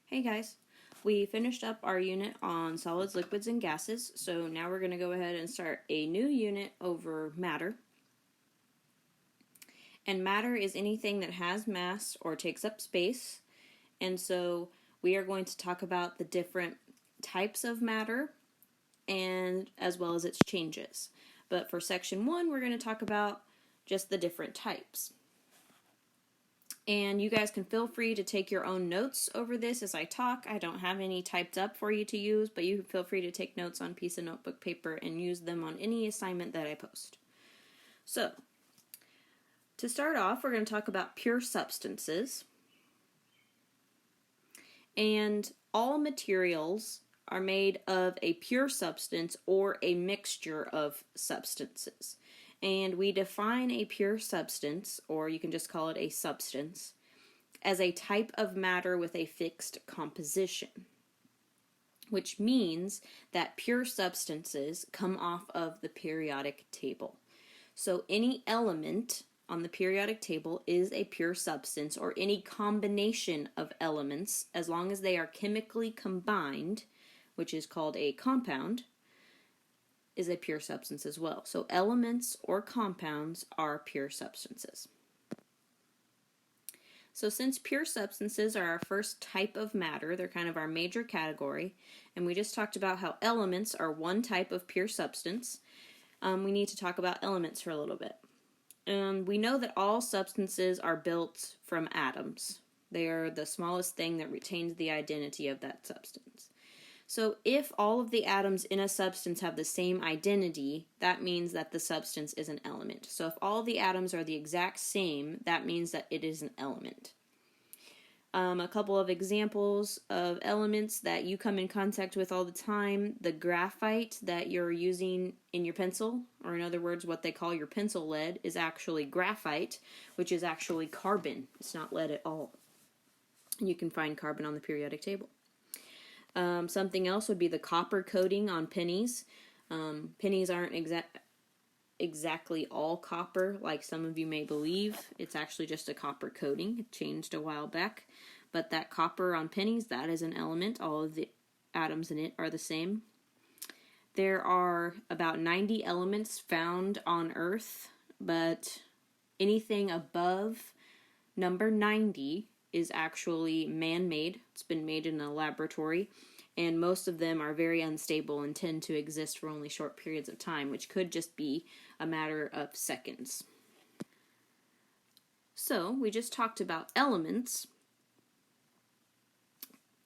Hey guys, we finished up our unit on solids, liquids, and gases, so now we're going to go ahead and start a new unit over matter. And matter is anything that has mass or takes up space, and so we are going to talk about the different types of matter and as well as its changes. But for section 1, we're going to talk about just the different types. And you guys can feel free to take your own notes over this as I talk. I don't have any typed up for you to use, but you can feel free to take notes on a piece of notebook paper and use them on any assignment that I post. So, to start off, we're going to talk about pure substances. And all materials are made of a pure substance or a mixture of substances. And we define a pure substance, or you can just call it a substance, as a type of matter with a fixed composition, which means that pure substances come off of the periodic table. So any element on the periodic table is a pure substance, or any combination of elements, as long as they are chemically combined, which is called a compound, is a pure substance as well. So elements or compounds are pure substances. So since pure substances are our first type of matter, they're kind of our major category, and we just talked about how elements are one type of pure substance, we need to talk about elements for a little bit. We know that all substances are built from atoms. They are the smallest thing that retains the identity of that substance. So if all of the atoms in a substance have the same identity, that means that the substance is an element. So if all the atoms are the exact same, that means that it is an element. A couple of examples of elements that you come in contact with all the time: the graphite that you're using in your pencil, or in other words, what they call your pencil lead, is actually graphite, which is actually carbon. It's not lead at all. And you can find carbon on the periodic table. Something else would be the copper coating on pennies. Pennies aren't exactly all copper, like some of you may believe. It's actually just a copper coating. It changed a while back. But that copper on pennies, that is an element. All of the atoms in it are the same. There are about 90 elements found on Earth, but anything above number 90 is actually man-made. It's been made in a laboratory, and most of them are very unstable and tend to exist for only short periods of time, which could just be a matter of seconds. So, we just talked about elements,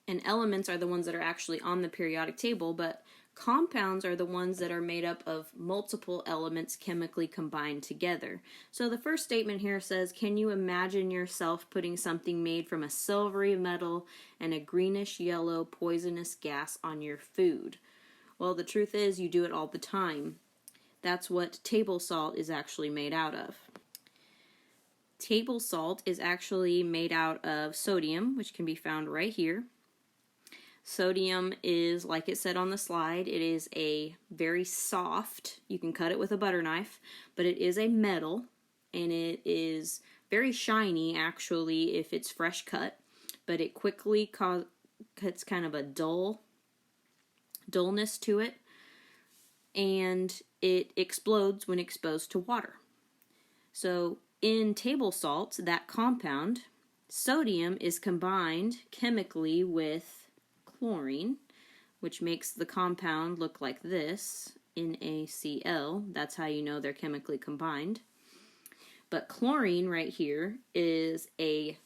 and elements are the ones that are actually on the periodic table, but compounds are the ones that are made up of multiple elements chemically combined together. So the first statement here says, can you imagine yourself putting something made from a silvery metal and a greenish yellow poisonous gas on your food? Well, the truth is you do it all the time. That's what table salt is actually made out of. Table salt is actually made out of sodium, which can be found right here. Sodium is, like it said on the slide, it is a very soft, you can cut it with a butter knife, but it is a metal, and it is very shiny actually if it's fresh cut, but it quickly cuts kind of a dullness to it, and it explodes when exposed to water. So in table salt, that compound, sodium, is combined chemically with chlorine, which makes the compound look like this, NaCl. That's how you know they're chemically combined. But chlorine right here is a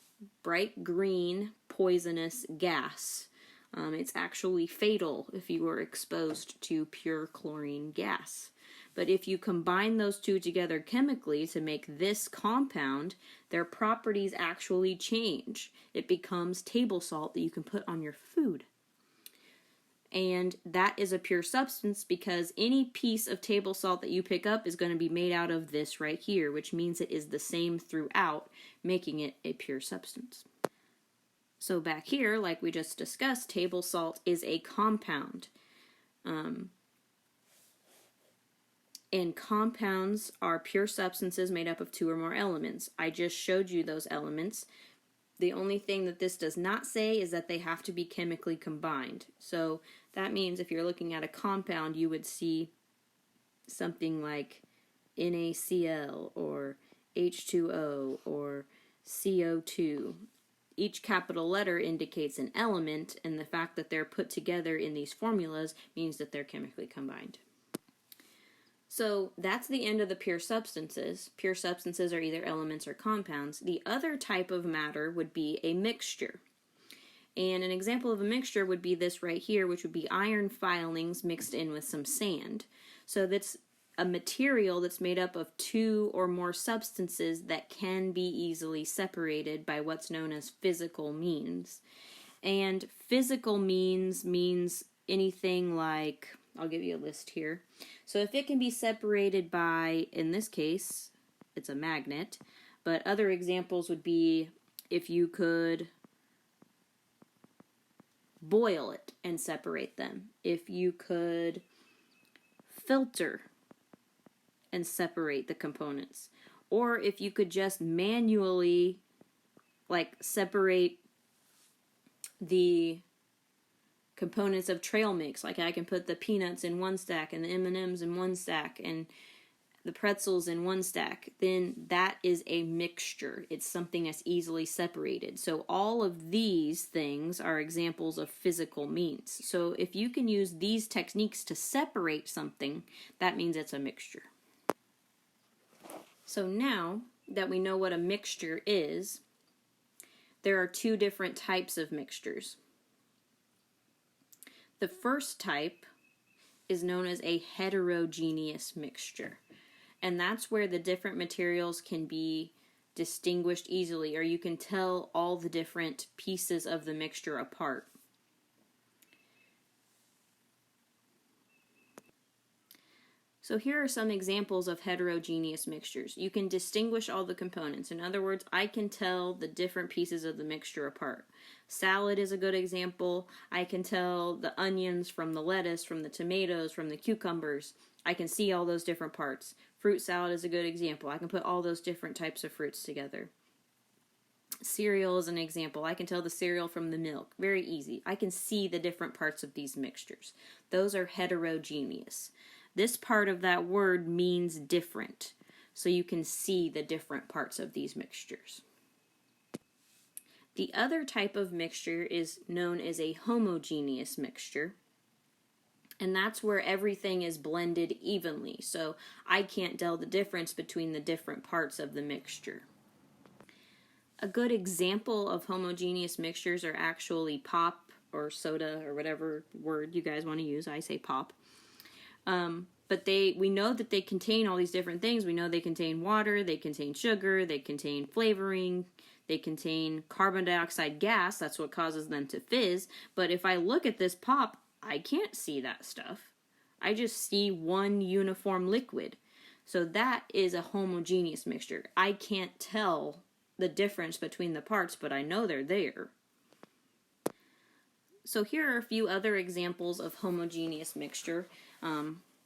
bright green poisonous gas. It's actually fatal if you were exposed to pure chlorine gas. But if you combine those two together chemically to make this compound, their properties actually change. It becomes table salt that you can put on your food. And that is a pure substance because any piece of table salt that you pick up is going to be made out of this right here, which means it is the same throughout, making it a pure substance. So back here, like we just discussed, table salt is a compound. And compounds are pure substances made up of two or more elements. I just showed you those elements. The only thing that this does not say is that they have to be chemically combined. So that means if you're looking at a compound, you would see something like NaCl or H2O or CO2. Each capital letter indicates an element, and the fact that they're put together in these formulas means that they're chemically combined. So that's the end of the pure substances. Pure substances are either elements or compounds. The other type of matter would be a mixture. And an example of a mixture would be this right here, which would be iron filings mixed in with some sand. So that's a material that's made up of two or more substances that can be easily separated by what's known as physical means. And physical means anything like, I'll give you a list here. So if it can be separated by, in this case, it's a magnet, but other examples would be if you could boil it and separate them. If you could filter and separate the components. Or if you could just manually separate the components of trail mix. Like I can put the peanuts in one stack and the M&Ms in one stack and the pretzels in one stack. Then that is a mixture. It's something that's easily separated. So all of these things are examples of physical means. So if you can use these techniques to separate something, that means it's a mixture. So now that we know what a mixture is, there are two different types of mixtures. The first type is known as a heterogeneous mixture. And that's where the different materials can be distinguished easily, or you can tell all the different pieces of the mixture apart. So here are some examples of heterogeneous mixtures. You can distinguish all the components. In other words, I can tell the different pieces of the mixture apart. Salad is a good example. I can tell the onions from the lettuce, from the tomatoes, from the cucumbers. I can see all those different parts. Fruit salad is a good example. I can put all those different types of fruits together. Cereal is an example. I can tell the cereal from the milk. Very easy. I can see the different parts of these mixtures. Those are heterogeneous. This part of that word means different, so you can see the different parts of these mixtures. The other type of mixture is known as a homogeneous mixture, and that's where everything is blended evenly, so I can't tell the difference between the different parts of the mixture. A good example of homogeneous mixtures are actually pop or soda or whatever word you guys want to use. I say pop. But we know that they contain all these different things. We know they contain water, they contain sugar, they contain flavoring, they contain carbon dioxide gas. That's what causes them to fizz. But if I look at this pop, I can't see that stuff. I just see one uniform liquid. So that is a homogeneous mixture. I can't tell the difference between the parts, but I know they're there. So here are a few other examples of homogeneous mixture.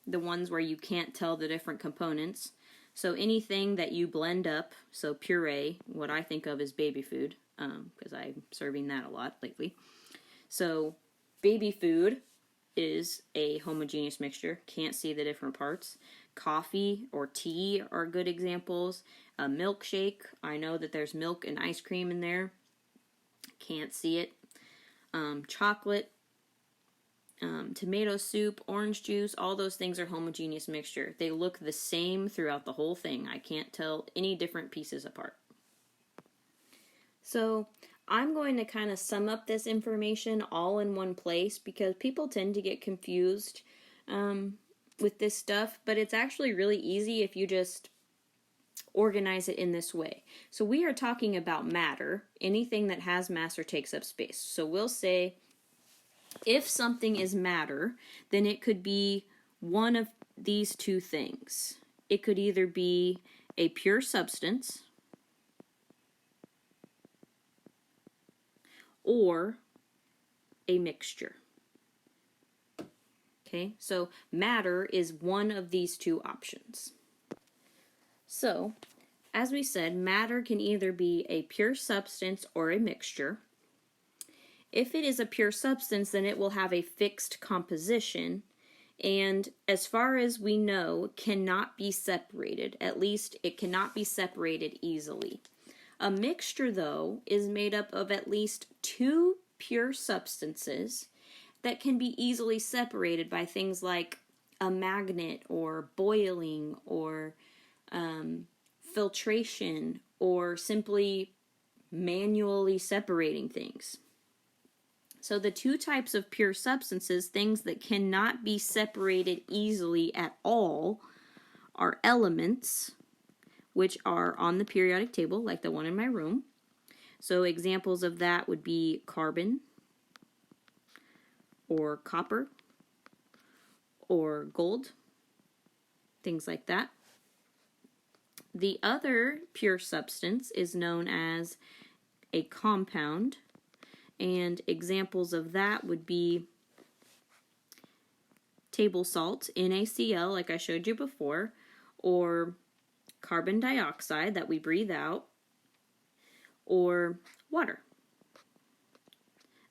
The ones where you can't tell the different components. So anything that you blend up, so puree, what I think of as baby food, because I'm serving that a lot lately. So baby food is a homogeneous mixture, can't see the different parts. Coffee or tea are good examples. A milkshake, I know that there's milk and ice cream in there, can't see it. Chocolate, tomato soup, orange juice, all those things are homogeneous mixture. They look the same throughout the whole thing. I can't tell any different pieces apart. So I'm going to kind of sum up this information all in one place because people tend to get confused with this stuff, but it's actually really easy if you just organize it in this way. So we are talking about matter, anything that has mass or takes up space. So we'll say if something is matter, then it could be one of these two things. It could either be a pure substance or a mixture. Okay, so matter is one of these two options. So as we said, matter can either be a pure substance or a mixture. If it is a pure substance, then it will have a fixed composition, and as far as we know, cannot be separated. At least it cannot be separated easily. A mixture, though, is made up of at least two pure substances that can be easily separated by things like a magnet or boiling or filtration or simply manually separating things. So the two types of pure substances, things that cannot be separated easily at all, are elements, which are on the periodic table, like the one in my room. So examples of that would be carbon, or copper, or gold, things like that. The other pure substance is known as a compound, and examples of that would be table salt, NaCl, like I showed you before, or carbon dioxide that we breathe out, or water.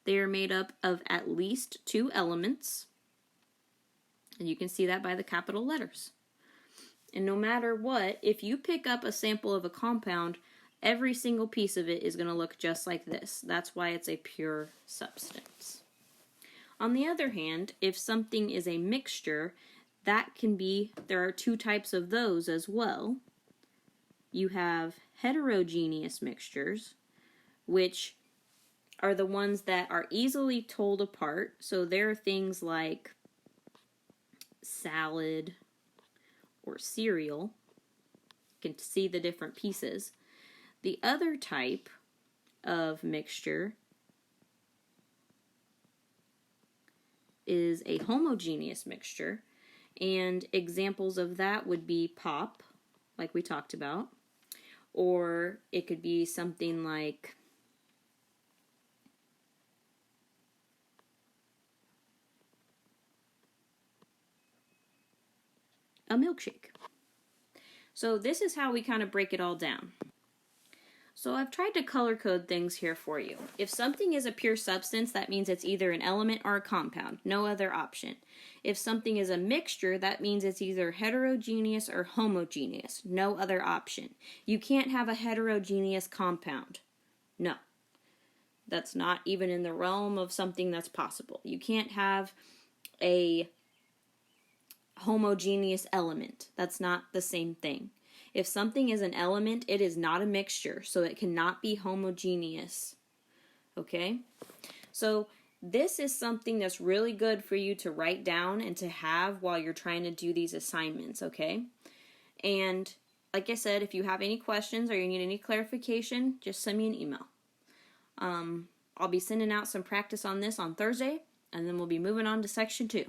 They are made up of at least two elements, and you can see that by the capital letters. And no matter what, if you pick up a sample of a compound, every single piece of it is going to look just like this. That's why it's a pure substance. On the other hand, if something is a mixture, there are two types of those as well. You have heterogeneous mixtures, which are the ones that are easily told apart. So there are things like salad or cereal. You can see the different pieces. The other type of mixture is a homogeneous mixture, and examples of that would be pop, like we talked about, or it could be something like a milkshake. So this is how we kind of break it all down. So I've tried to color code things here for you. If something is a pure substance, that means it's either an element or a compound. No other option. If something is a mixture, that means it's either heterogeneous or homogeneous. No other option. You can't have a heterogeneous compound. No. That's not even in the realm of something that's possible. You can't have a homogeneous element. That's not the same thing. If something is an element, it is not a mixture, so it cannot be homogeneous. Okay? So this is something that's really good for you to write down and to have while you're trying to do these assignments, okay? And like I said, if you have any questions or you need any clarification, just send me an email. I'll be sending out some practice on this on Thursday, and then we'll be moving on to section 2.